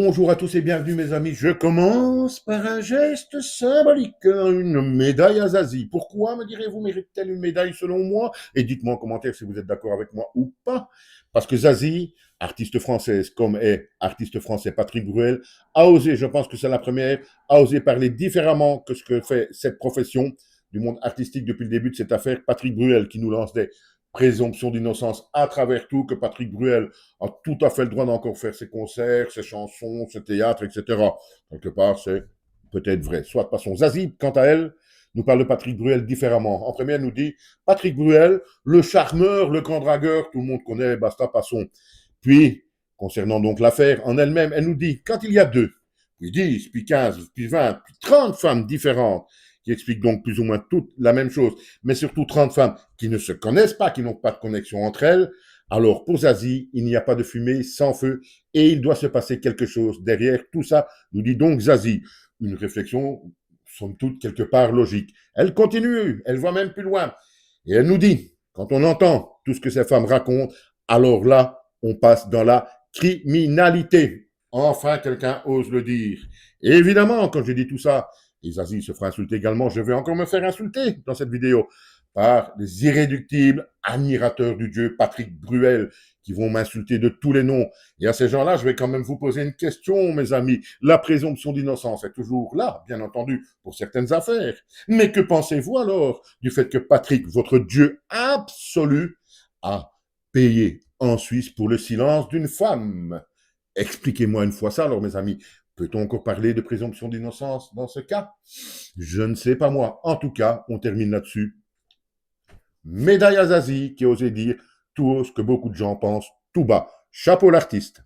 Bonjour à tous et bienvenue mes amis. Je commence par un geste symbolique, une médaille à Zazie. Pourquoi, me direz-vous, mérite-t-elle une médaille selon moi? Et dites-moi en commentaire si vous êtes d'accord avec moi ou pas. Parce que Zazie, artiste française comme est artiste français Patrick Bruel, a osé, je pense que c'est la première, a osé parler différemment que ce que fait cette profession du monde artistique depuis le début de cette affaire. Patrick Bruel qui nous lance des présomptions d'innocence à travers tout, que Patrick Bruel a tout à fait le droit d'encore faire ses concerts, ses chansons, ses théâtres, etc. Quelque part, c'est peut-être vrai. Soit passons. Zazie, quant à elle, nous parle de Patrick Bruel différemment. En première, elle nous dit Patrick Bruel, le charmeur, le grand dragueur, tout le monde connaît, basta, passons. Puis, concernant donc l'affaire en elle-même, elle nous dit quand il y a deux, puis 10, puis 15, puis 20, puis 30 femmes différentes, qui expliquent donc plus ou moins toutes la même chose, mais surtout 30 femmes qui ne se connaissent pas, qui n'ont pas de connexion entre elles, alors pour Zazie, il n'y a pas de fumée sans feu et il doit se passer quelque chose derrière tout ça, nous dit donc Zazie. Une réflexion, somme toute, quelque part logique. Elle continue, elle va même plus loin. Et elle nous dit, quand on entend tout ce que ces femmes racontent, alors là, on passe dans la criminalité. Enfin, quelqu'un ose le dire. Et évidemment, quand je dis tout ça, et Zazie se fera insulter également, je vais encore me faire insulter dans cette vidéo par les irréductibles admirateurs du dieu Patrick Bruel qui vont m'insulter de tous les noms. Et à ces gens-là, je vais quand même vous poser une question, mes amis. La présomption d'innocence est toujours là, bien entendu, pour certaines affaires. Mais que pensez-vous alors du fait que Patrick, votre dieu absolu, a payé en Suisse pour le silence d'une femme? Expliquez-moi une fois ça, alors, mes amis. Peut-on encore parler de présomption d'innocence dans ce cas? Je ne sais pas moi. En tout cas, on termine là-dessus. Médaille à Zazie qui a osé dire tout ce que beaucoup de gens pensent tout bas. Chapeau l'artiste.